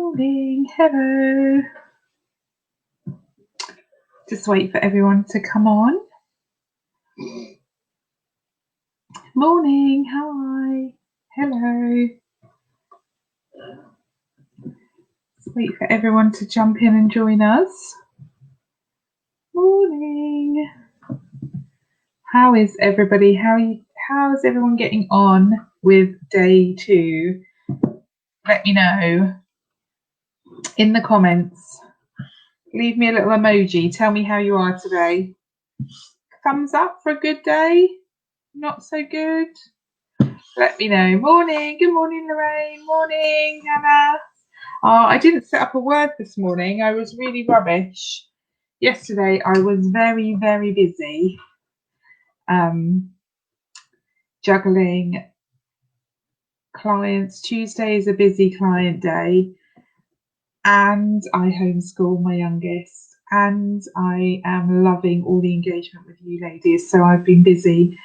Morning, hello. Just wait for everyone to come on. Morning, hi, hello. Just wait for everyone to jump in and join us. Morning. How is everybody? How's everyone getting on with day 2? Let me know in the comments. Leave me a little emoji. Tell me how you are today. Thumbs up for a good day? Not so good? Let me know. Morning. Good morning, Lorraine. Morning, Hannah. I didn't set up a word this morning. I was really rubbish. Yesterday, I was very, very busy juggling clients. Tuesday is a busy client day, and I homeschool my youngest, and I am loving all the engagement with you ladies. So I've been busy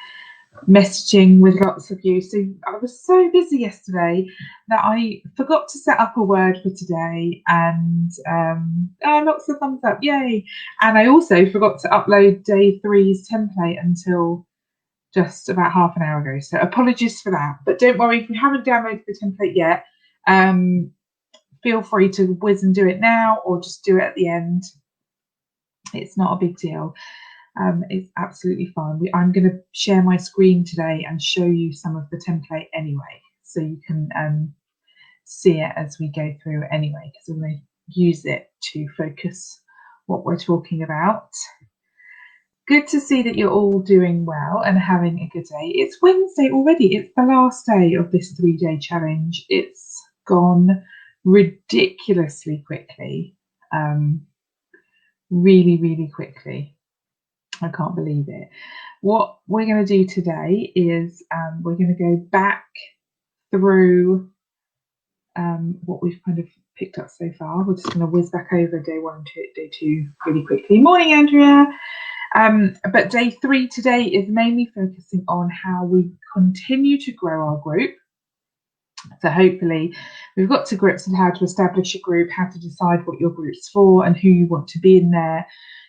messaging with lots of you. So I was so busy yesterday that I forgot to set up a word for today, and lots of thumbs up, yay. And I also forgot to upload day 3's template until just about half an hour ago, so apologies for that. But don't worry, if you haven't downloaded the template yet, feel free to whiz and do it now, or just do it at the end. It's not a big deal. It's absolutely fine. I'm going to share my screen today and show you some of the template anyway, so you can see it as we go through anyway, because I'm going to use it to focus what we're talking about. Good to see that you're all doing well and having a good day. It's Wednesday already. It's the last day of this 3-day challenge. It's gone ridiculously quickly. Really, really quickly. I can't believe it. What we're going to do today is we're going to go back through what we've kind of picked up so far. We're just going to whiz back over day 1 and day 2 really quickly. Morning, Andrea. But day 3 today is mainly focusing on how we continue to grow our group. So hopefully we've got to grips with how to establish a group, how to decide what your group's for and who you want to be in there.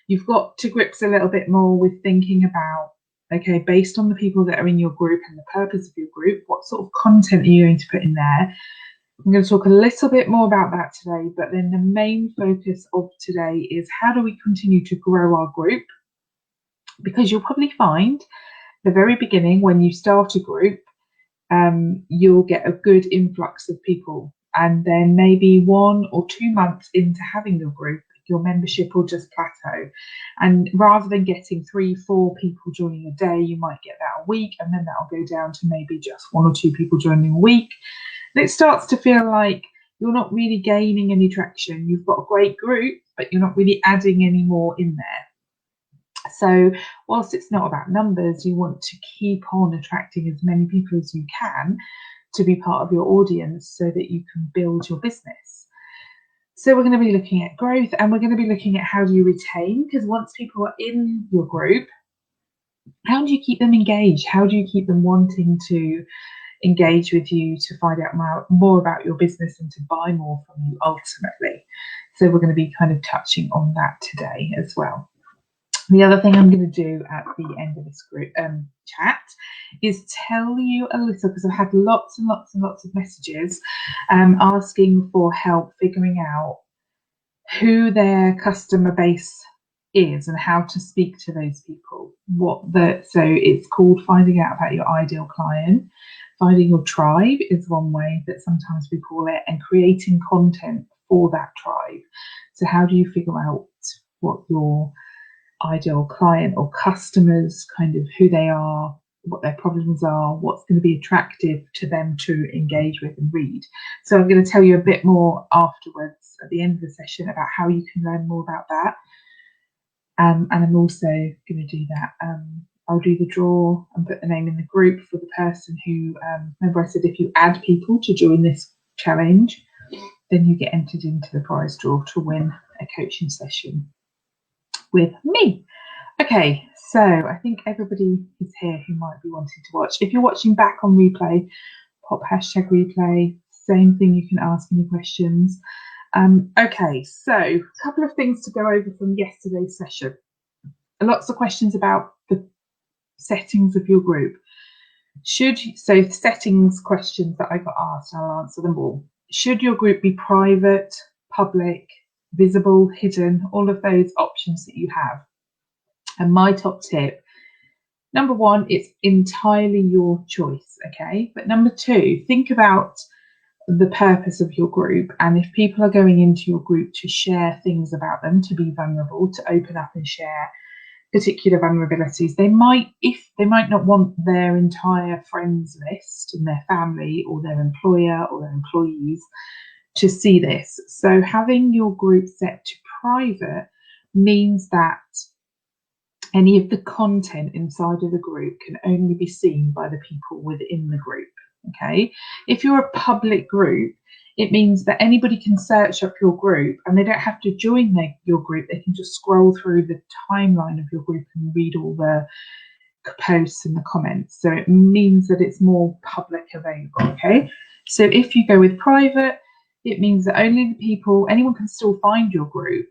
You've got to grips a little bit more with thinking about, okay, based on the people that are in your group and the purpose of your group, what sort of content are you going to put in there? I'm going to talk a little bit more about that today, but then the main focus of today is how do we continue to grow our group? Because you'll probably find the very beginning when you start a group, you'll get a good influx of people, and then maybe 1 or 2 months into having your group, your membership will just plateau. And rather than getting 3-4 people joining a day, you might get that a week, and then that'll go down to maybe just 1 or 2 people joining a week. And it starts to feel like you're not really gaining any traction. You've got a great group, but you're not really adding any more in there. So whilst it's not about numbers, you want to keep on attracting as many people as you can to be part of your audience so that you can build your business. So we're going to be looking at growth, and we're going to be looking at how do you retain, because once people are in your group, how do you keep them engaged? How do you keep them wanting to engage with you, to find out more about your business and to buy more from you ultimately? So we're going to be kind of touching on that today as well. The other thing I'm going to do at the end of this group chat is tell you a little, because I've had lots and lots and lots of messages asking for help figuring out who their customer base is and how to speak to those people. So it's called finding out about your ideal client. Finding your tribe is one way that sometimes we call it, and creating content for that tribe. So how do you figure out what your ideal client or customers, kind of who they are, what their problems are, what's going to be attractive to them to engage with and read. So I'm going to tell you a bit more afterwards at the end of the session about how you can learn more about that. And I'm also going to do that. I'll do the draw and put the name in the group for the person who, remember I said if you add people to join this challenge, then you get entered into the prize draw to win a coaching session with me. Okay, so I think everybody is here who might be wanting to watch. If you're watching back on replay, pop #replay. Same thing, you can ask any questions. Okay, so a couple of things to go over from yesterday's session. Lots of questions about the settings of your group. So settings questions that I got asked, I'll answer them all. Should your group be private, public, visible, hidden, all of those options that you have? And my top tip, number one, it's entirely your choice, okay? But number two, think about the purpose of your group, and if people are going into your group to share things about them, to be vulnerable, to open up and share particular vulnerabilities, they might not want their entire friends list and their family or their employer or their employees to see this. So having your group set to private means that any of the content inside of the group can only be seen by the people within the group. Okay, if you're a public group, it means that anybody can search up your group and they don't have to join your group. They can just scroll through the timeline of your group and read all the posts and the comments. So it means that it's more public available. Okay, so if you go with private, it means that only the people, anyone can still find your group,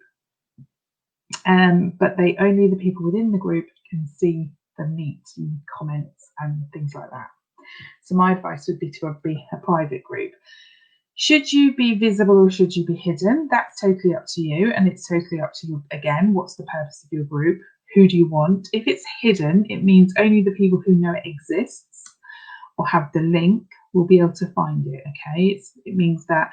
but only the people within the group can see the neat comments and things like that. So my advice would be to be a private group. Should you be visible or should you be hidden? That's totally up to you, and it's totally up to you. Again, what's the purpose of your group? Who do you want? If it's hidden, it means only the people who know it exists or have the link will be able to find it. Okay, it means that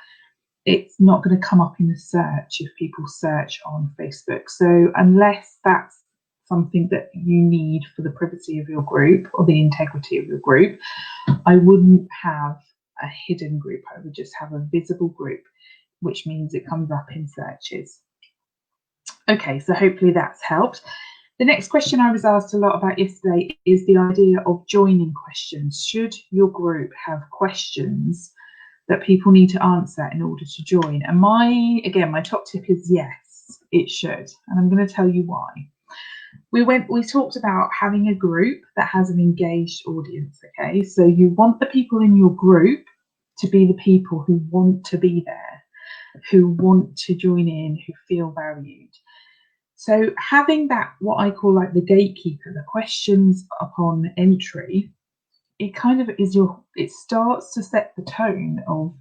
it's not going to come up in the search if people search on Facebook. So unless that's something that you need for the privacy of your group or the integrity of your group, I wouldn't have a hidden group. I would just have a visible group, which means it comes up in searches. Okay, so hopefully that's helped. The next question I was asked a lot about yesterday is the idea of joining questions. Should your group have questions that people need to answer in order to join? And my top tip is yes, it should. And I'm going to tell you why. We talked about having a group that has an engaged audience. Okay, so you want the people in your group to be the people who want to be there, who want to join in, who feel valued. So having that, what I call like the gatekeeper, the questions upon entry, it kind of is it starts to set the tone of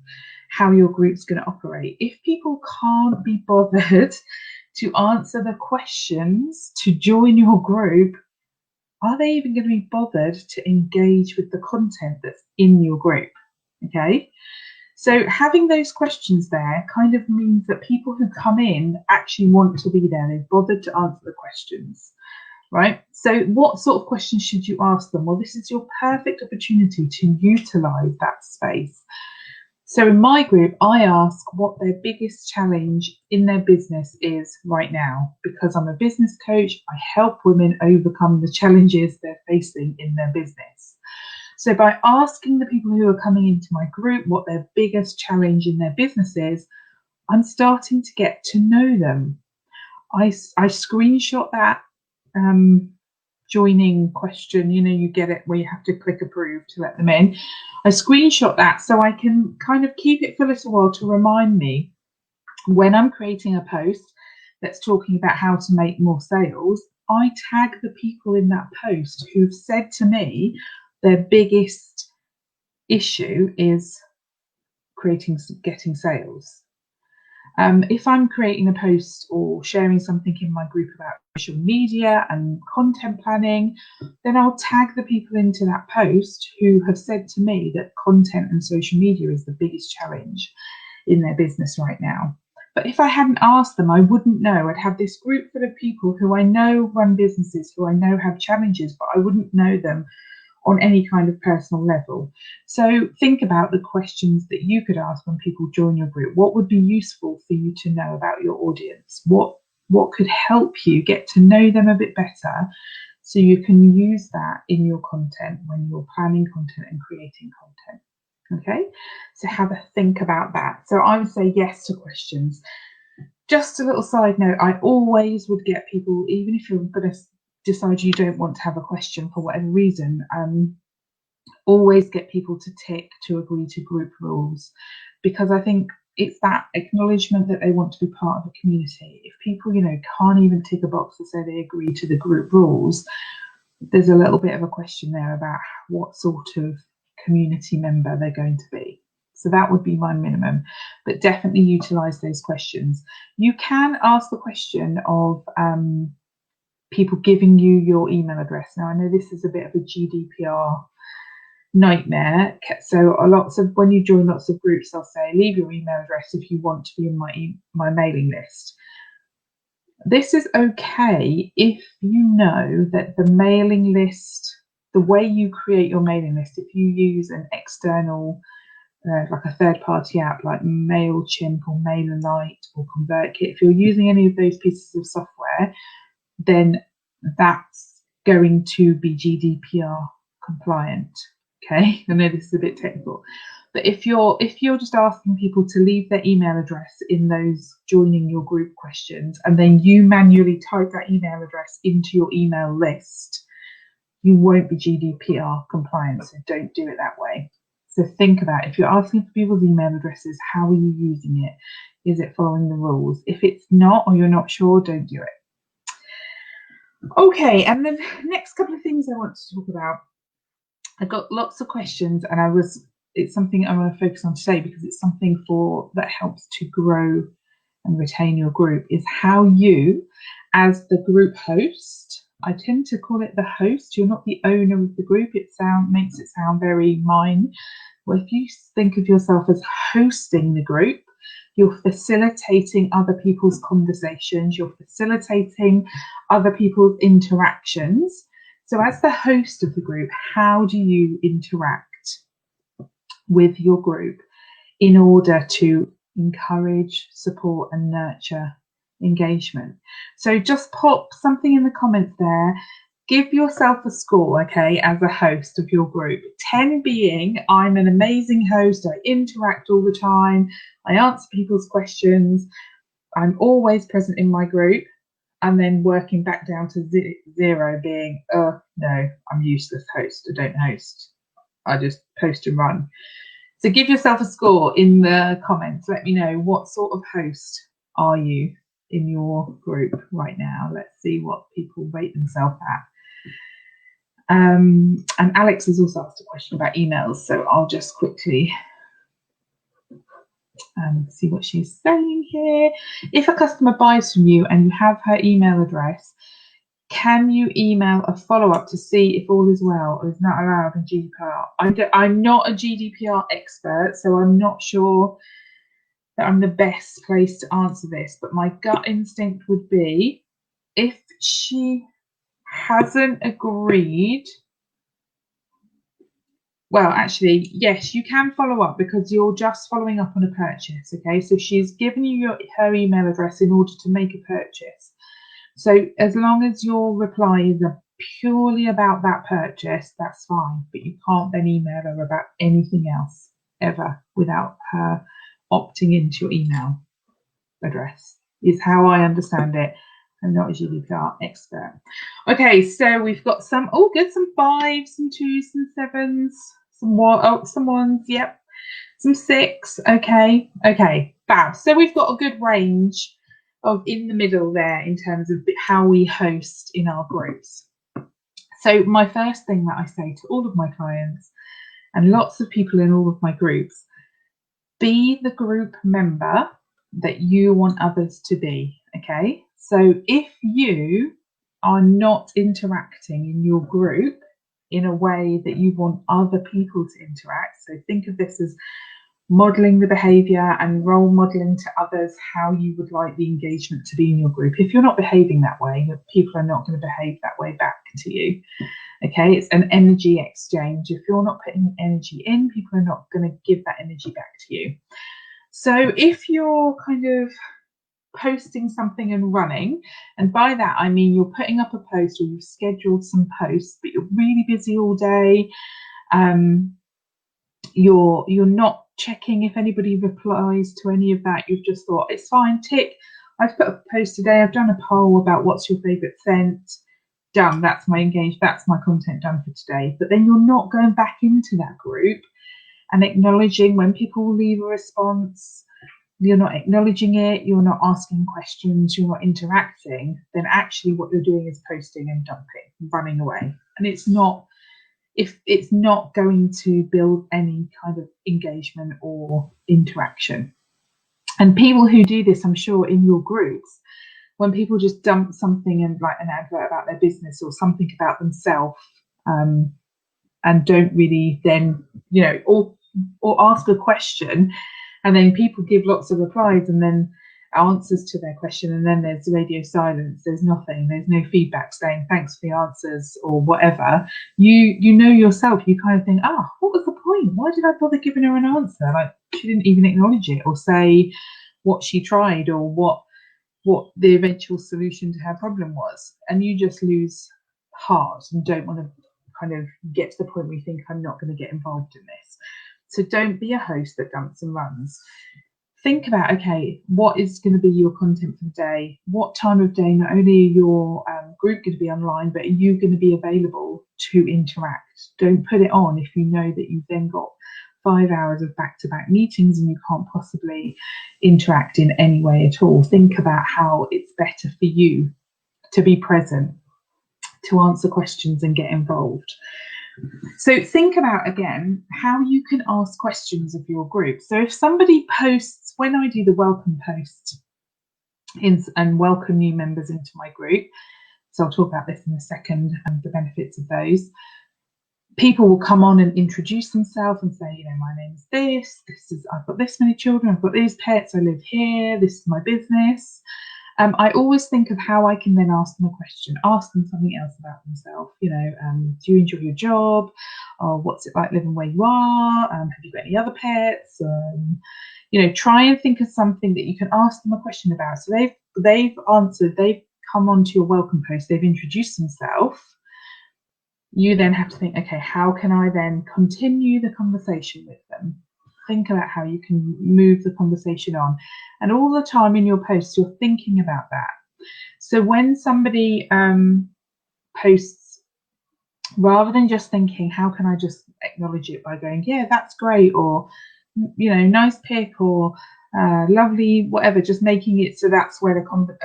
how your group's going to operate. If people can't be bothered to answer the questions to join your group, are they even going to be bothered to engage with the content that's in your group? Okay, so having those questions there kind of means that people who come in actually want to be there. They've bothered to answer the questions, right? So what sort of questions should you ask them? Well, this is your perfect opportunity to utilize that space. So in my group, I ask what their biggest challenge in their business is right now. Because I'm a business coach, I help women overcome the challenges they're facing in their business. So by asking the people who are coming into my group what their biggest challenge in their business is, I'm starting to get to know them. I screenshot that joining question, you get it where you have to click approve to let them in. I screenshot that so I can kind of keep it for a little while to remind me when I'm creating a post that's talking about how to make more sales. I tag the people in that post who've said to me their biggest issue is getting sales. If I'm creating a post or sharing something in my group about social media and content planning, then I'll tag the people into that post who have said to me that content and social media is the biggest challenge in their business right now. But if I hadn't asked them, I wouldn't know. I'd have this group full of people who I know run businesses, who I know have challenges, but I wouldn't know them on any kind of personal level. So think about the questions that you could ask when people join your group. What would be useful for you to know about your audience? What could help you get to know them a bit better so you can use that in your content when you're planning content and creating content? Okay, so have a think about that. So I would say yes to questions. Just a little side note, I always would get people, even if you're going to decide you don't want to have a question for whatever reason, always get people to tick to agree to group rules, because I think it's that acknowledgement that they want to be part of a community. If people, you know, can't even tick a box to say they agree to the group rules, there's a little bit of a question there about what sort of community member they're going to be. So that would be my minimum, but definitely utilize those questions. You can ask the question of people giving you your email address. Now, I know this is a bit of a GDPR nightmare. So when you join lots of groups, they'll say, leave your email address if you want to be in my mailing list. This is okay if you know that the mailing list, the way you create your mailing list, if you use an external like a third-party app like MailChimp or MailerLite or ConvertKit, if you're using any of those pieces of software, then that's going to be GDPR compliant. Okay, I know this is a bit technical, but if you're just asking people to leave their email address in those joining your group questions, and then you manually type that email address into your email list, you won't be GDPR compliant. So don't do it that way. So think about if you're asking for people's email addresses, how are you using it? Is it following the rules? If it's not, or you're not sure, don't do it. Okay, and the next couple of things I want to talk about. I got lots of questions, and it's something I want to focus on today because it's something that helps to grow and retain your group, is how you, as the group host, I tend to call it the host. You're not the owner of the group. Makes it sound very mine. Well, if you think of yourself as hosting the group, you're facilitating other people's conversations. You're facilitating other people's interactions. So as the host of the group, how do you interact with your group in order to encourage, support, and nurture engagement? So just pop something in the comments there. Give yourself a score, okay, as a host of your group. 10 being, I'm an amazing host, I interact all the time, I answer people's questions, I'm always present in my group, and then working back down to 0 being, oh no, I'm useless host, I don't host, I just post and run. So give yourself a score in the comments. Let me know, what sort of host are you in your group right now? Let's see what people rate themselves at. And Alex has also asked a question about emails, so I'll just quickly see what she's saying here. If a customer buys from you and you have her email address, can you email a follow-up to see if all is well, or is not allowed in GDPR? I'm not a GDPR expert, so I'm not sure that I'm the best place to answer this, but my gut instinct would be, if she hasn't agreed, well, actually, yes, you can follow up because you're just following up on a purchase, okay? So she's given you her email address in order to make a purchase. So as long as your reply is purely about that purchase, that's fine, but you can't then email her about anything else ever without her opting into your email address, is how I understand it. I'm not a GDPR expert. Okay, so we've got some 5s, some 2s, some 7s, some 1s, yep, some 6. Okay, fab. So we've got a good range of in the middle there in terms of how we host in our groups. So my first thing that I say to all of my clients and lots of people in all of my groups, be the group member that you want others to be, okay? So if you are not interacting in your group in a way that you want other people to interact, so think of this as modeling the behavior and role modeling to others how you would like the engagement to be in your group. If you're not behaving that way, people are not going to behave that way back to you. Okay, it's an energy exchange. If you're not putting energy in, people are not going to give that energy back to you. So if you're kind of posting something and running, and by that I mean you're putting up a post or you've scheduled some posts, but you're really busy all day, you're not checking if anybody replies to any of that, you've just thought it's fine, tick, I've put a post today, I've done a poll about what's your favorite scent, done, that's my content done for today. But then you're not going back into that group and acknowledging when people leave a response, you're not acknowledging it, you're not asking questions, you're not interacting, then actually what you're doing is posting and dumping, running away. And it's not going to build any kind of engagement or interaction. And people who do this, I'm sure in your groups, when people just dump something and like an advert about their business or something about themselves, and don't really then, or ask a question, and then people give lots of replies and then answers to their question, and then there's radio silence, there's nothing, there's no feedback saying thanks for the answers or whatever. You know yourself, you kind of think, what was the point? Why did I bother giving her an answer? Like, she didn't even acknowledge it or say what she tried or what the eventual solution to her problem was. And you just lose heart and don't want to kind of get to the point where you think, I'm not going to get involved in this. So don't be a host that dumps and runs. Think about, okay, what is going to be your content for the day? What time of day? Not only are your group going to be online, but are you going to be available to interact? Don't put it on if you know that you've then got 5 hours of back-to-back meetings and you can't possibly interact in any way at all. Think about how it's better for you to be present, to answer questions and get involved. So think about, again, how you can ask questions of your group. So if somebody posts, when I do the welcome post and welcome new members into my group, so I'll talk about this in a second and the benefits of those, people will come on and introduce themselves and say, my name is this, I've got this many children, I've got these pets, I live here, this is my business. I always think of how I can then ask them a question, ask them something else about themselves. Do you enjoy your job? Or what's it like living where you are? Have you got any other pets? Try and think of something that you can ask them a question about. So they've answered, they've come onto your welcome post, they've introduced themselves. You then have to think, okay, how can I then continue the conversation with them? Think about how you can move the conversation on. And all the time in your posts, you're thinking about that. So when somebody posts, rather than just thinking, how can I just acknowledge it by going, yeah, that's great, or, nice pic, or lovely, whatever, just making it so that's where the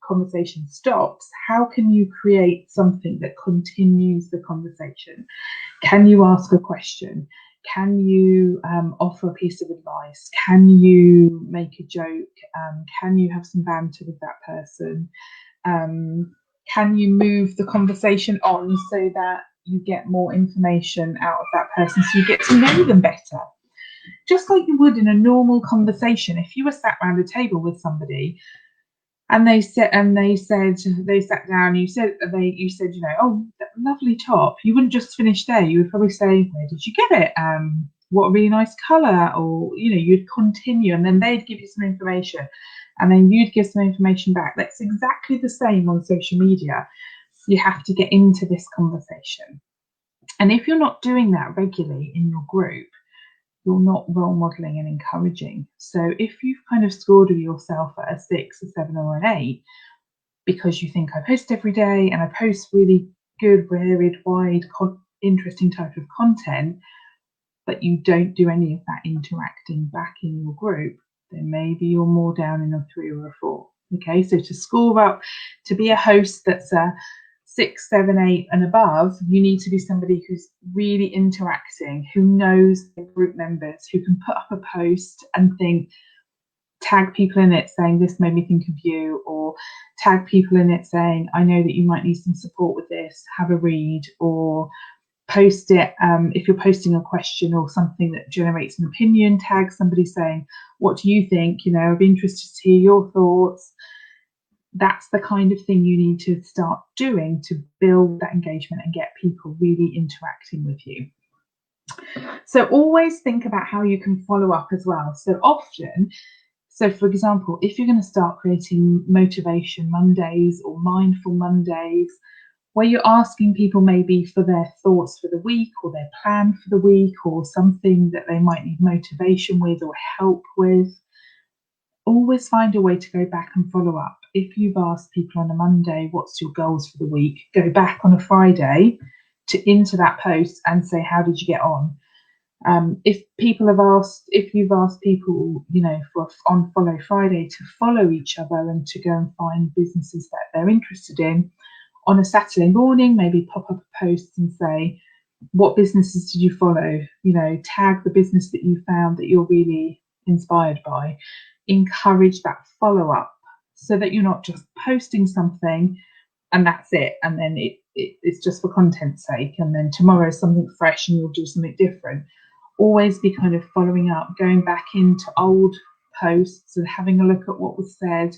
conversation stops. How can you create something that continues the conversation? Can you ask a question? Can you offer a piece of advice? Can you make a joke? Can you have some banter with that person? Can you move the conversation on so that you get more information out of that person, so you get to know them better? Just like you would in a normal conversation. If you were sat around a table with somebody and they sat down, you said, oh, that lovely top. You wouldn't just finish there. You would probably say, where did you get it? What a really nice colour. Or, you'd continue, and then they'd give you some information, and then you'd give some information back. That's exactly the same on social media. You have to get into this conversation. And if you're not doing that regularly in your group, you're not role modeling and encouraging. So if you've kind of scored yourself at a 6, a 7, or an 8, because you think I post every day and I post really good, varied, wide, interesting type of content, but you don't do any of that interacting back in your group, then maybe you're more down in a 3 or a 4. Okay, so to score up, to be a host that's a 6, 7, 8 and above, you need to be somebody who's really interacting, who knows the group members, who can put up a post and tag people in it saying, this made me think of you, or tag people in it saying, I know that you might need some support with this, have a read, or post it, if you're posting a question or something that generates an opinion, tag somebody saying, what do you think? I'd be interested to hear your thoughts. That's the kind of thing you need to start doing to build that engagement and get people really interacting with you. So always think about how you can follow up as well. So for example, if you're going to start creating Motivation Mondays or Mindful Mondays, where you're asking people maybe for their thoughts for the week, or their plan for the week, or something that they might need motivation with or help with, always find a way to go back and follow up. If you've asked people on a Monday, what's your goals for the week, go back on a Friday into that post and say, how did you get on? If you've asked people, on Follow Friday to follow each other and to go and find businesses that they're interested in, on a Saturday morning, maybe pop up a post and say, what businesses did you follow? Tag the business that you found that you're really inspired by. Encourage that follow up so that you're not just posting something and that's it, and then it's just for content's sake, and then tomorrow something fresh and you'll do something different. Always be kind of following up, going back into old posts and having a look at what was said,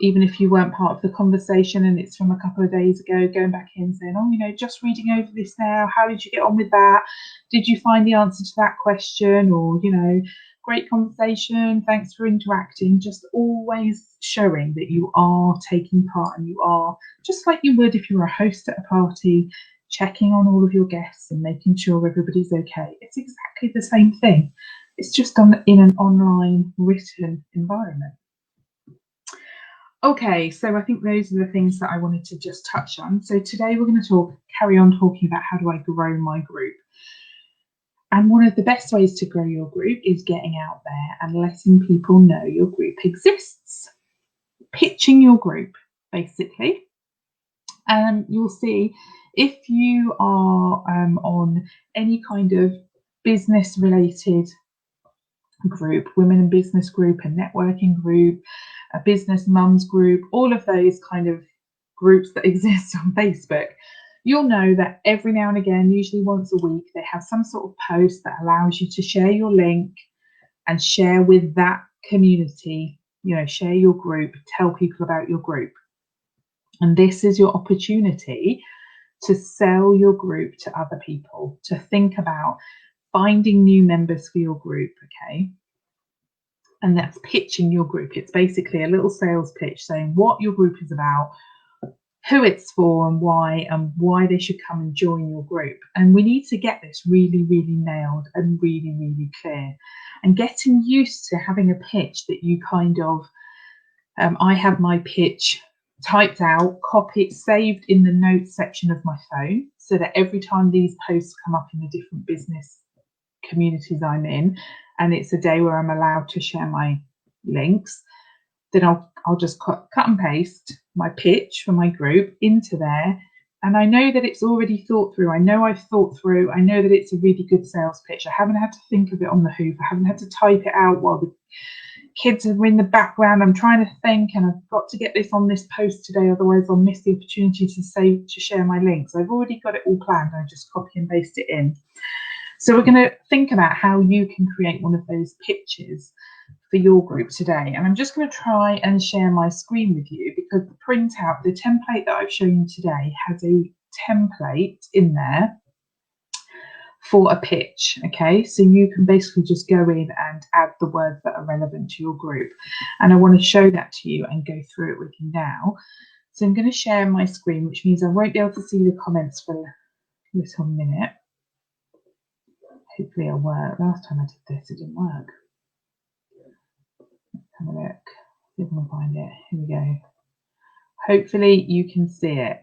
even if you weren't part of the conversation and it's from a couple of days ago, going back in saying, just reading over this now, how did you get on with that? Did you find the answer to that question? Or, great conversation, thanks for interacting. Just always showing that you are taking part, and you are, just like you would if you were a host at a party, checking on all of your guests and making sure everybody's okay. It's exactly the same thing. It's just done in an online written environment. Okay, so I think those are the things that I wanted to just touch on. So today we're going to carry on talking about how do I grow my group. And one of the best ways to grow your group is getting out there and letting people know your group exists. Pitching your group, basically. And you'll see if you are on any kind of business related group, women in business group, a networking group, a business mums group, all of those kind of groups that exist on Facebook, you'll know that every now and again, usually once a week, they have some sort of post that allows you to share your link and share with that community, share your group, tell people about your group. And this is your opportunity to sell your group to other people, to think about finding new members for your group, okay? And that's pitching your group. It's basically a little sales pitch saying what your group is about, who it's for, and why they should come and join your group. And we need to get this really, really nailed and really, really clear. And getting used to having a pitch that you kind of, I have my pitch typed out, copied, saved in the notes section of my phone, so that every time these posts come up in the different business communities I'm in, and it's a day where I'm allowed to share my links, then I'll just cut and paste my pitch for my group into there. And I know that it's already thought through. I know I've thought through. I know that it's a really good sales pitch. I haven't had to think of it on the hoof. I haven't had to type it out while the kids are in the background. I'm trying to think, and I've got to get this on this post today, otherwise I'll miss the opportunity to share my links. I've already got it all planned. I just copy and paste it in. So we're going to think about how you can create one of those pitches for your group today. And I'm just going to try and share my screen with you, because the printout, the template that I've shown you today, has a template in there for a pitch. Okay, so you can basically just go in and add the words that are relevant to your group. And I want to show that to you and go through it with you now. So I'm going to share my screen, which means I won't be able to see the comments for a little minute. Hopefully it'll work. Last time I did this, it didn't work. Let's have a look. See if I can find it. Here we go. Hopefully you can see it.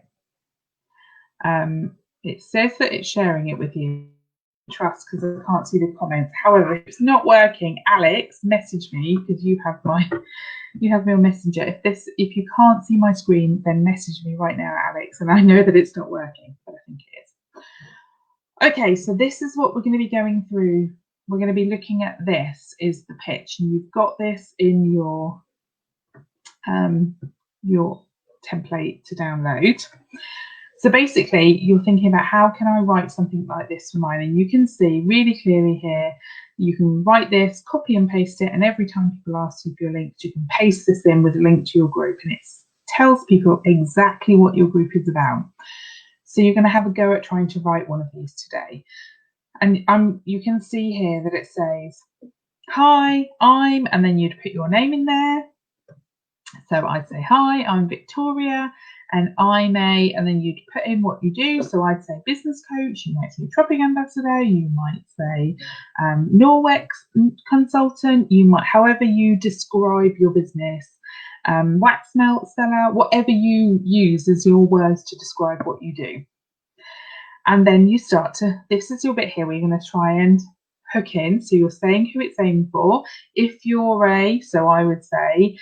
It says that it's sharing it with you. Trust, because I can't see the comments. However, if it's not working, Alex, message me, because you have me on Messenger. If you can't see my screen, then message me right now, Alex, and I know that it's not working, but I think it is. Okay, so this is what we're going to be going through. We're going to be looking at this is the pitch, and you've got this in your template to download. So basically, you're thinking about how can I write something like this for mine, and you can see really clearly here. You can write this, copy and paste it, and every time people ask you for your links, you can paste this in with a link to your group, and it tells people exactly what your group is about. So you're going to have a go at trying to write one of these today. And you can see here that it says, hi, and then you'd put your name in there. So I'd say, hi, I'm Victoria, and I'm and then you'd put in what you do. So I'd say business coach, you might say Tropic ambassador, you might say Norwex consultant, you might, however you describe your business, wax melt seller, whatever you use as your words to describe what you do. And then you start to, this is your bit here where you're going to try and hook in. So you're saying who it's aimed for. If you're so I would say,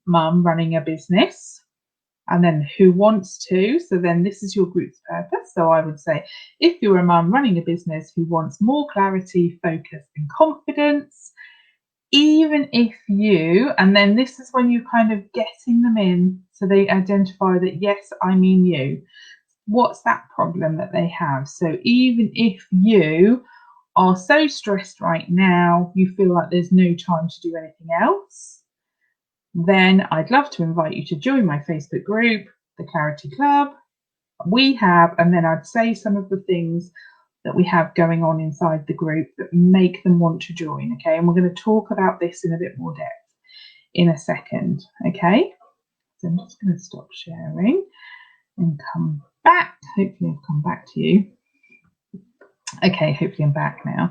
mum running a business, and then who wants to. So then this is your group's purpose. So I would say, if you're a mum running a business who wants more clarity, focus, and confidence, even if you, and then this is when you're kind of getting them in so they identify that, yes, I mean you. What's that problem that they have? So even if you are so stressed right now, you feel like there's no time to do anything else, then I'd love to invite you to join my Facebook group, the Clarity Club. We have, and then I'd say some of the things that we have going on inside the group that make them want to join, okay? And we're going to talk about this in a bit more depth in a second, okay? So I'm just going to stop sharing and come back. Hopefully I've come back to you. Okay, hopefully I'm back now.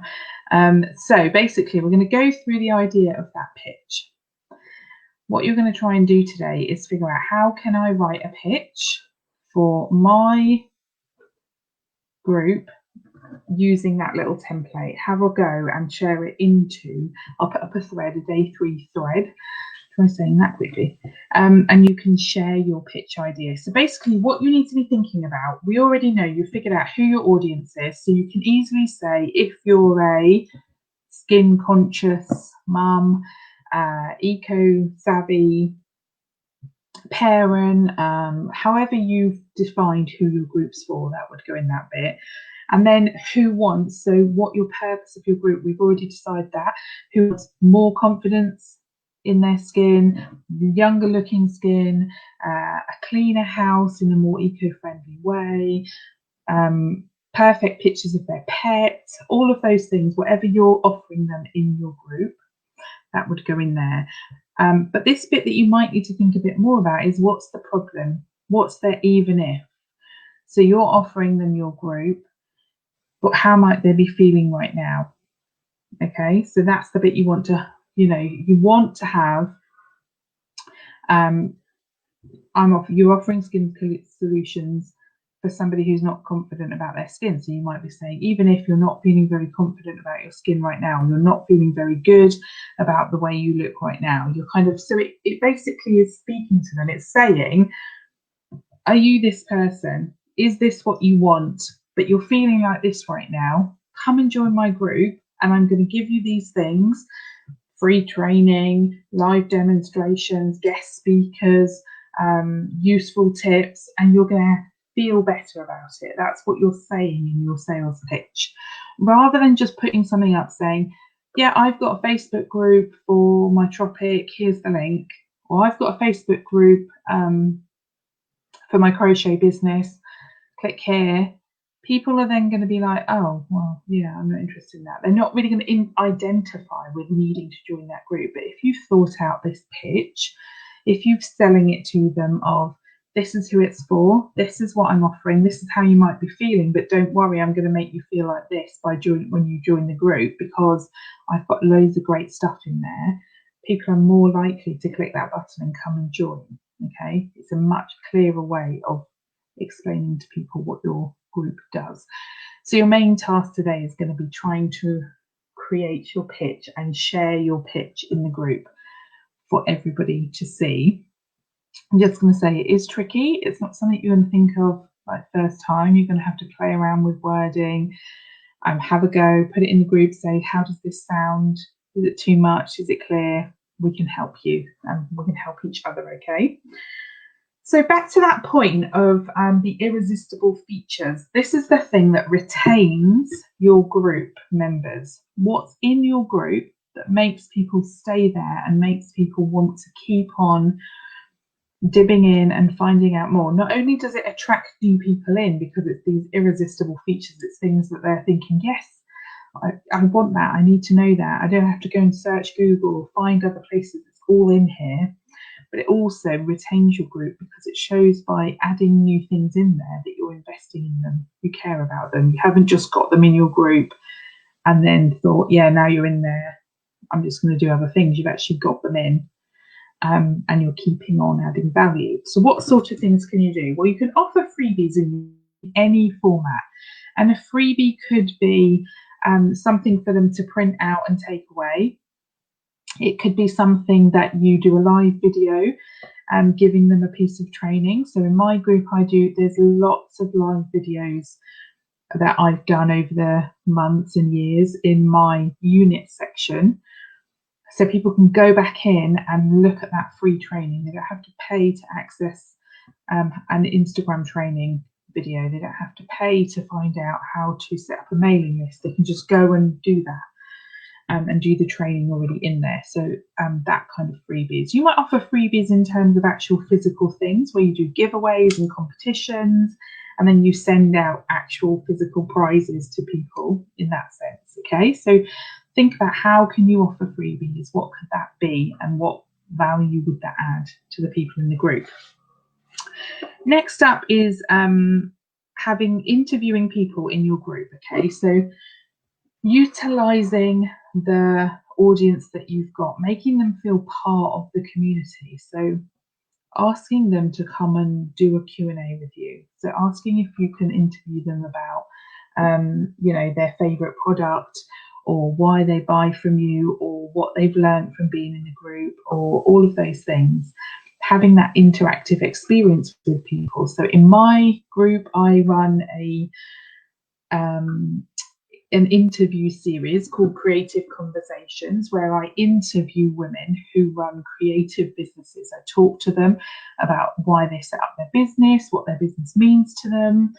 So basically we're going to go through the idea of that pitch. What you're going to try and do today is figure out, how can I write a pitch for my group using that little template? Have a go and share it into, I'll put up a thread, a day 3 thread. Try saying that quickly. And you can share your pitch idea. So basically what you need to be thinking about, we already know, you've figured out who your audience is. So you can easily say, if you're a skin conscious mum, eco-savvy parent, however you've defined who your group's for, that would go in that bit. And then who wants, so what your purpose of your group, we've already decided that, who wants more confidence in their skin, younger looking skin, a cleaner house in a more eco-friendly way, perfect pictures of their pets, all of those things, whatever you're offering them in your group, that would go in there. But this bit that you might need to think a bit more about is, what's the problem? What's their even if? So you're offering them your group, but how might they be feeling right now? Okay, so that's the bit you want to, you want to have, you're offering skin solutions for somebody who's not confident about their skin. So you might be saying, even if you're not feeling very confident about your skin right now, you're not feeling very good about the way you look right now, you're kind of, so it basically is speaking to them. It's saying, are you this person? Is this what you want? But you're feeling like this right now. Come and join my group, and I'm going to give you these things: free training, live demonstrations, guest speakers, useful tips, and you're going to feel better about it. That's what you're saying in your sales pitch, rather than just putting something up saying, yeah, I've got a Facebook group for my tropic, here's the link, or I've got a Facebook group for my crochet business, click here. People are then going to be like, oh, well, yeah, I'm not interested in that. They're not really going to identify with needing to join that group. But if you've thought out this pitch, if you're selling it to them of, this is who it's for, this is what I'm offering, this is how you might be feeling, but don't worry, I'm going to make you feel like this when you join the group, because I've got loads of great stuff in there, people are more likely to click that button and come and join. Okay, it's a much clearer way of explaining to people what your group does. So your main task today is going to be trying to create your pitch and share your pitch in the group for everybody to see. I'm just going to say, it is tricky. It's not something you're going to think of like first time. You're going to have to play around with wording, have a go, put it in the group, say, how does this sound? Is it too much? Is it clear? We can help you, and we can help each other, okay? So back to that point of the irresistible features. This is the thing that retains your group members. What's in your group that makes people stay there and makes people want to keep on dipping in and finding out more. Not only does it attract new people in because it's these irresistible features, it's things that they're thinking, yes, I want that, I need to know that, I don't have to go and search Google or find other places, it's all in here. But it also retains your group because it shows by adding new things in there that you're investing in them, you care about them. You haven't just got them in your group and then thought, yeah, now you're in there, I'm just going to do other things. You've actually got them in, and you're keeping on adding value. So what sort of things can you do? Well, you can offer freebies in any format. And a freebie could be something for them to print out and take away. It could be something that you do a live video giving them a piece of training. So in my group, there's lots of live videos that I've done over the months and years in my unit section. So people can go back in and look at that free training. They don't have to pay to access an Instagram training video. They don't have to pay to find out how to set up a mailing list. They can just go and do that and do the training already in there. So that kind of freebies. You might offer freebies in terms of actual physical things where you do giveaways and competitions, and then you send out actual physical prizes to people in that sense. Okay, so think about how can you offer freebies? What could that be, and what value would that add to the people in the group? Next up is interviewing people in your group. Okay, so utilizing the audience that you've got, making them feel part of the community. So asking them to come and do a Q&A with you. So asking if you can interview them about, their favorite product, or why they buy from you, or what they've learned from being in the group, or all of those things. Having that interactive experience with people. So in my group, I run an interview series called Creative Conversations, where I interview women who run creative businesses. I talk to them about why they set up their business, what their business means to them,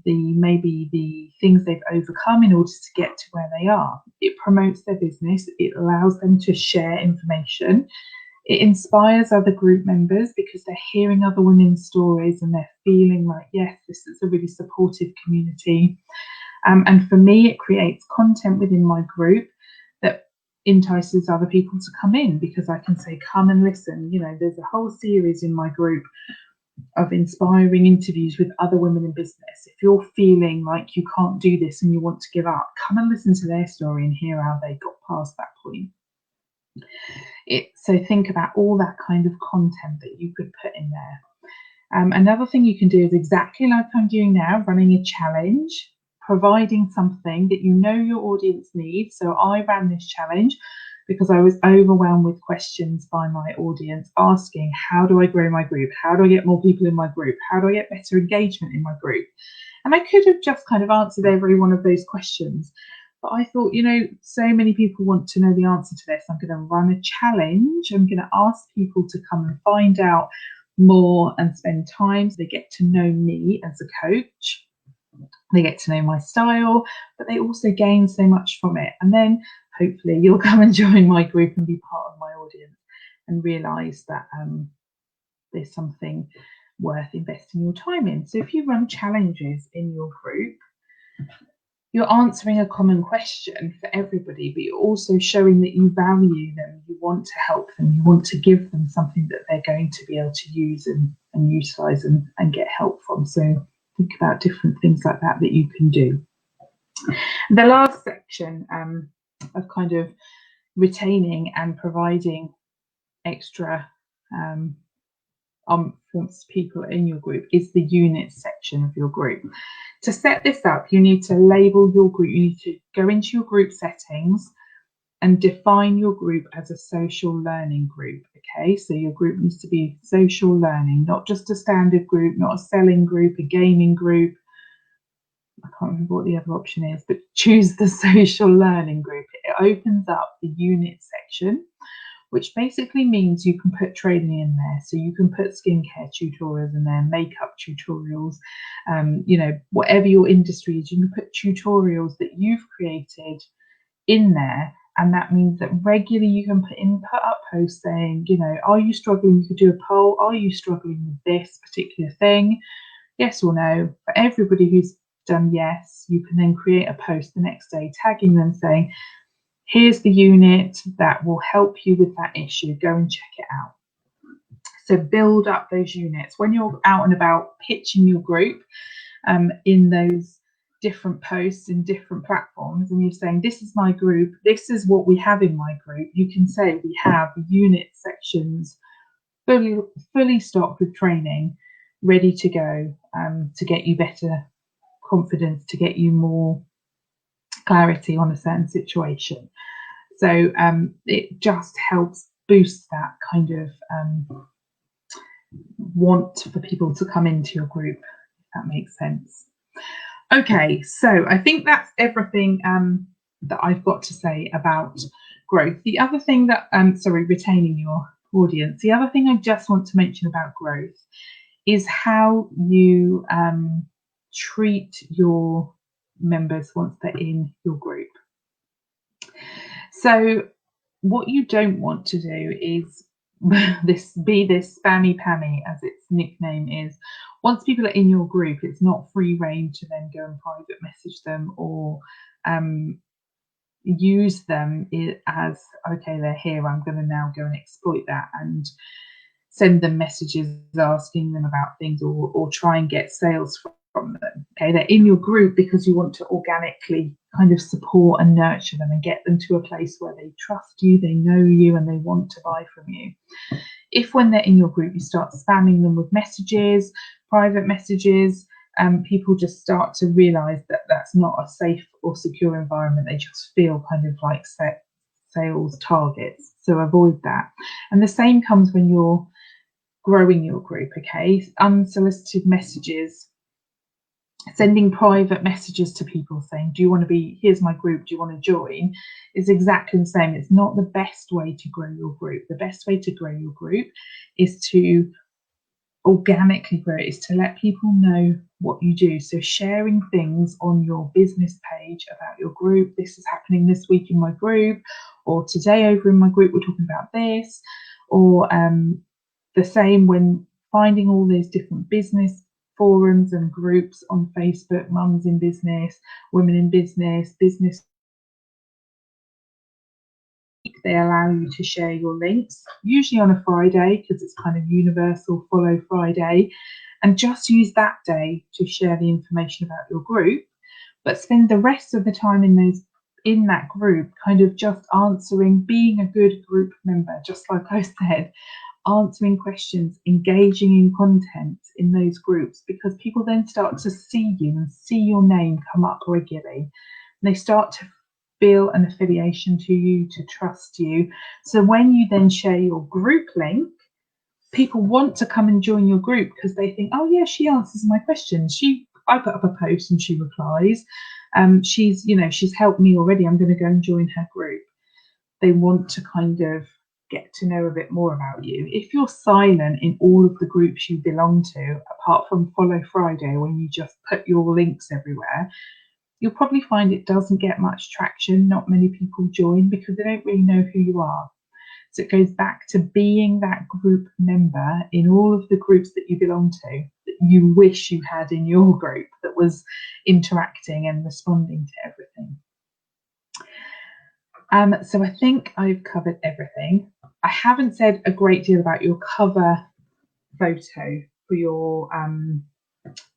maybe the things they've overcome in order to get to where they are. It promotes their business. It allows them to share information. It inspires other group members because they're hearing other women's stories and they're feeling like, yes, this is a really supportive community. And for me, it creates content within my group that entices other people to come in, because I can say, come and listen. There's a whole series in my group of inspiring interviews with other women in business. If you're feeling like you can't do this and you want to give up, come and listen to their story and hear how they got past that point. So think about all that kind of content that you could put in there. Another thing you can do is exactly like I'm doing now, running a challenge, providing something that your audience needs. So I ran this challenge because I was overwhelmed with questions by my audience asking, how do I grow my group? How do I get more people in my group? How do I get better engagement in my group? And I could have just kind of answered every one of those questions. But I thought, so many people want to know the answer to this. I'm going to run a challenge. I'm going to ask people to come and find out more and spend time so they get to know me as a coach. They get to know my style, but they also gain so much from it. And then hopefully you'll come and join my group and be part of my audience and realise that there's something worth investing your time in. So if you run challenges in your group, you're answering a common question for everybody, but you're also showing that you value them, you want to help them, you want to give them something that they're going to be able to use and utilise and get help from. So think about different things like that you can do. The last section of kind of retaining and providing extra people in your group is the units section of your group. To set this up, you need to label your group. You need to go into your group settings and define your group as a social learning group. Okay, so your group needs to be social learning, not just a standard group, not a selling group, a gaming group. I can't remember what the other option is, but choose the social learning group. It opens up the unit section, which basically means you can put training in there. So you can put skincare tutorials in there, makeup tutorials, whatever your industry is, you can put tutorials that you've created in there. And that means that regularly you can put up posts saying, are you struggling? You could do a poll. Are you struggling with this particular thing? Yes or no. For everybody who's done yes, you can then create a post the next day tagging them saying, here's the unit that will help you with that issue. Go and check it out. So build up those units. When you're out and about pitching your group in those different posts in different platforms, and you're saying, this is my group, this is what we have in my group, you can say we have unit sections fully stocked with training, ready to go, to get you better confidence, to get you more clarity on a certain situation. So it just helps boost that kind of want for people to come into your group, if that makes sense. Okay, so I think that's everything that I've got to say about growth. The other thing that, retaining your audience. The other thing I just want to mention about growth is how you treat your members once they're in your group. So what you don't want to do is this spammy pammy, as its nickname is. Once people are in your group, it's not free reign to then go and private message them or use them as, okay, they're here, I'm going to now go and exploit that and send them messages asking them about things or try and get sales from them. Okay, they're in your group because you want to organically kind of support and nurture them and get them to a place where they trust you, they know you, and they want to buy from you. If when they're in your group you start spamming them with messages, private messages, people just start to realize that that's not a safe or secure environment. They just feel kind of like sales targets. So avoid that. And the same comes when you're growing your group, okay? Unsolicited messages, sending private messages to people saying, do you want to be, here's my group, do you want to join, is exactly the same. It's not the best way to grow your group. The best way to grow your group is to organically grow, is to let people know what you do. So sharing things on your business page about your group, this is happening this week in my group, or today over in my group we're talking about this, or the same when finding all these different business forums and groups on Facebook, Mums in Business, Women in Business, Business. They allow you to share your links, usually on a Friday because it's kind of universal follow Friday, and just use that day to share the information about your group, but spend the rest of the time in that group kind of just answering, being a good group member, just like I said, answering questions, engaging in content in those groups, because people then start to see you and see your name come up regularly. And they start to feel an affiliation to you, to trust you. So when you then share your group link, people want to come and join your group because they think, oh yeah, she answers my questions. I put up a post and she replies. She's helped me already. I'm going to go and join her group. They want to kind of get to know a bit more about you. If you're silent in all of the groups you belong to, apart from Follow Friday, when you just put your links everywhere, you'll probably find it doesn't get much traction. Not many people join because they don't really know who you are. So it goes back to being that group member in all of the groups that you belong to, that you wish you had in your group, that was interacting and responding to everything. So I think I've covered everything. I haven't said a great deal about your cover photo for your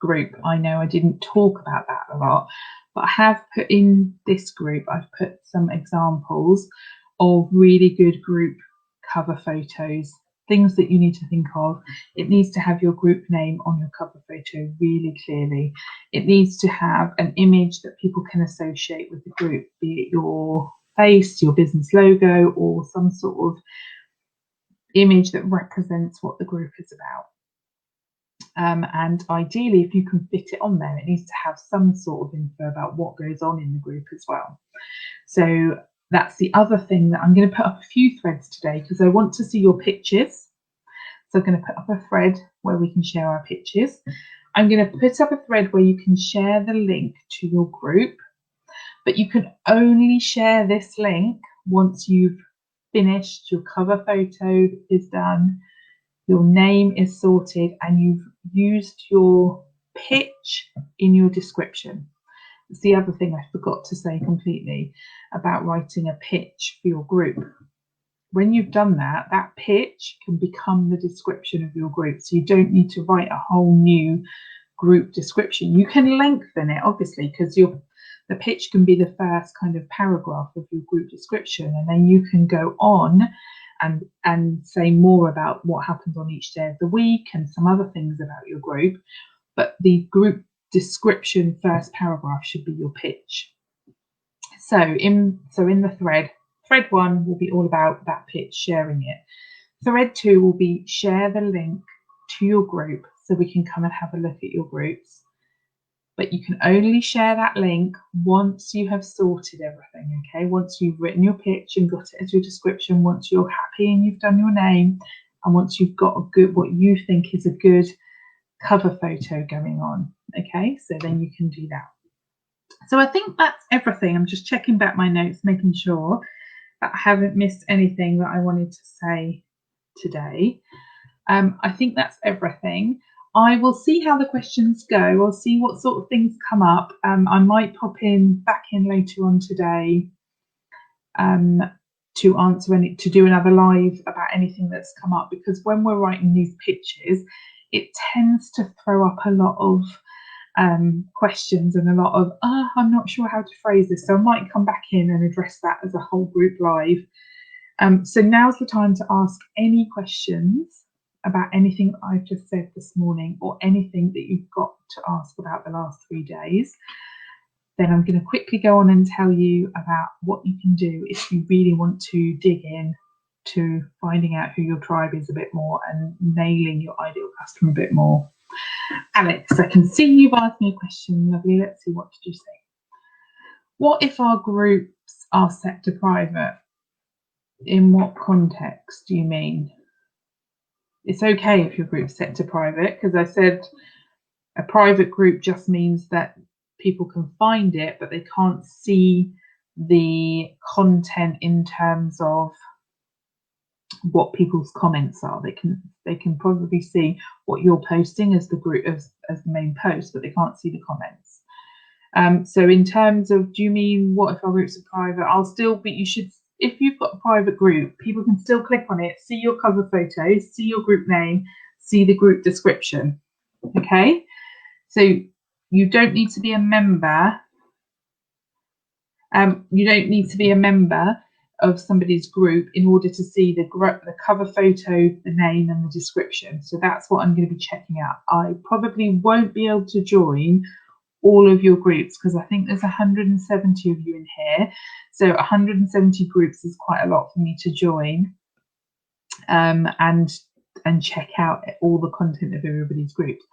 group. I know I didn't talk about that a lot, but I have put in this group, I've put some examples of really good group cover photos, things that you need to think of. It needs to have your group name on your cover photo really clearly. It needs to have an image that people can associate with the group, be it your face, your business logo, or some sort of image that represents what the group is about. And ideally, if you can fit it on there, it needs to have some sort of info about what goes on in the group as well. So that's the other thing that I'm going to put up a few threads today because I want to see your pictures. So I'm going to put up a thread where we can share our pictures. I'm going to put up a thread where you can share the link to your group, but you can only share this link once you've finished, your cover photo is done, your name is sorted, and you've used your pitch in your description. It's the other thing I forgot to say completely about writing a pitch for your group. When you've done that, that pitch can become the description of your group. So you don't need to write a whole new group description. You can lengthen it, obviously, because the pitch can be the first kind of paragraph of your group description, and then you can go on and say more about what happens on each day of the week and some other things about your group. But the group description first paragraph should be your pitch. So in the thread 1 will be all about that pitch, sharing it. Thread 2 will be share the link to your group so we can come and have a look at your groups. But you can only share that link once you have sorted everything, okay? Once you've written your pitch and got it as your description, once you're happy and you've done your name, and once you've got what you think is a good cover photo going on, okay? So then you can do that. So I think that's everything. I'm just checking back my notes, making sure that I haven't missed anything that I wanted to say today. I think that's everything. I will see how the questions go. I'll see what sort of things come up. I might pop back in later on today to answer to do another live about anything that's come up, because when we're writing these pitches, it tends to throw up a lot of questions and a lot of I'm not sure how to phrase this, so I might come back in and address that as a whole group live. So now's the time to ask any questions about anything I've just said this morning, or anything that you've got to ask about the last 3 days. Then I'm going to quickly go on and tell you about what you can do if you really want to dig in to finding out who your tribe is a bit more and nailing your ideal customer a bit more. Alex, I can see you've asked me a question. Lovely. Let's see, what did you say? What if our groups are set to private? In what context do you mean? It's okay if your group's set to private, because I said a private group just means that people can find it, but they can't see the content in terms of what people's comments are. They can probably see what you're posting as the group as the main post, but they can't see the comments. So in terms of, do you mean what if our groups are private? You should, if you've got a private group, people can still click on it, see your cover photos, see your group name, see the group description. Okay, so you don't need to be a member. You don't need to be a member of somebody's group in order to see the cover photo, the name, and the description. So that's what I'm going to be checking out. I probably won't be able to join all of your groups because I think there's 170 of you in here. So 170 groups is quite a lot for me to join and check out all the content of everybody's groups.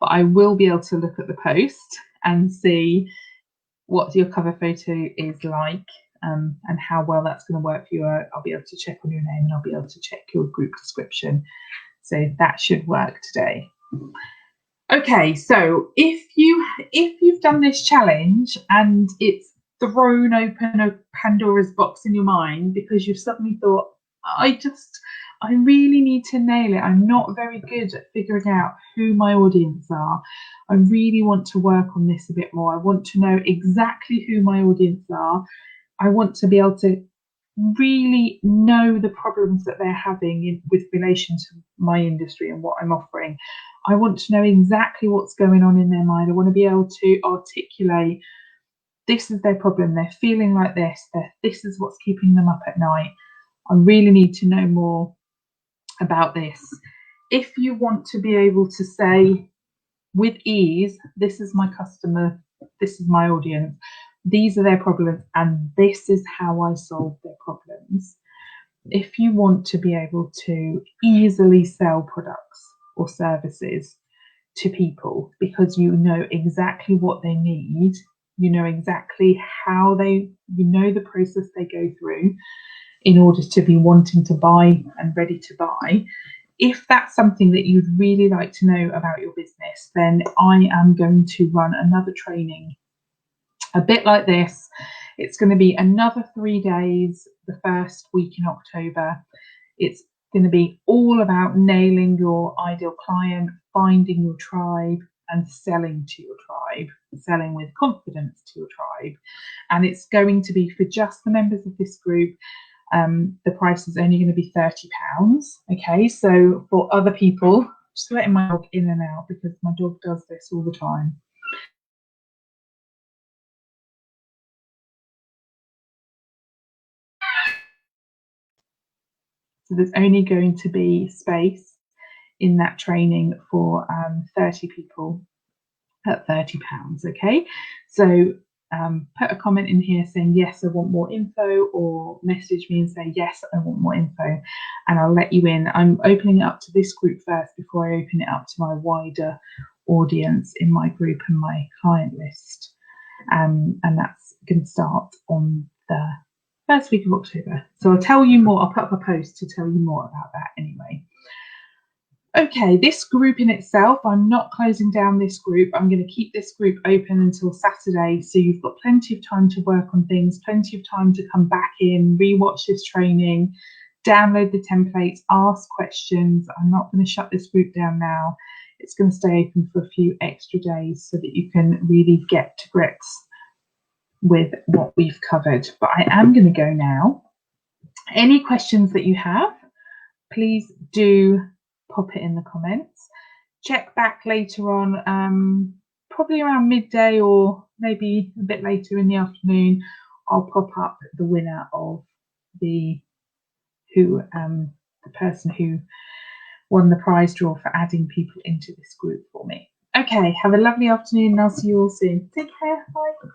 But I will be able to look at the post and see what your cover photo is like and how well that's going to work for you. I'll be able to check on your name and I'll be able to check your group description. So that should work today. Okay, so if you've done this challenge and it's thrown open a Pandora's box in your mind because you've suddenly thought, I really need to nail it. I'm not very good at figuring out who my audience are. I really want to work on this a bit more. I want to know exactly who my audience are. I want to be able to really know the problems that they're having with relation to my industry and what I'm offering. I want to know exactly what's going on in their mind. I want to be able to articulate, this is their problem, they're feeling like this is what's keeping them up at night. I really need to know more about this. If you want to be able to say with ease, this is my customer, this is my audience, these are their problems, and this is how I solve their problems. If you want to be able to easily sell products or services to people because you know exactly what they need, you know exactly how you know the process they go through in order to be wanting to buy and ready to buy. If that's something that you'd really like to know about your business, then I am going to run another training a bit like this. It's going to be another 3 days, the first week in October. It's going to be all about nailing your ideal client, finding your tribe, and selling to your tribe, selling with confidence to your tribe. And it's going to be for just the members of this group. The price is only going to be £30. Okay, so for other people, just letting my dog in and out because my dog does this all the time. So there's only going to be space in that training for 30 people at £30. Okay, so put a comment in here saying yes, I want more info, or message me and say yes, I want more info, and I'll let you in. I'm opening it up to this group first before I open it up to my wider audience in my group and my client list, and that's going to start on the first week of October. So I'll tell you more. I'll put up a post to tell you more about that anyway. Okay, this group in itself, I'm not closing down this group. I'm going to keep this group open until Saturday. So you've got plenty of time to work on things, plenty of time to come back in, rewatch this training, download the templates, ask questions. I'm not going to shut this group down now. It's going to stay open for a few extra days so that you can really get to grips with what we've covered. But I am going to go now. Any questions that you have, please do pop it in the comments. Check back later on, probably around midday or maybe a bit later in the afternoon. I'll pop up the winner of the person who won the prize draw for adding people into this group for me. Okay, have a lovely afternoon and I'll see you all soon. Take care. Bye.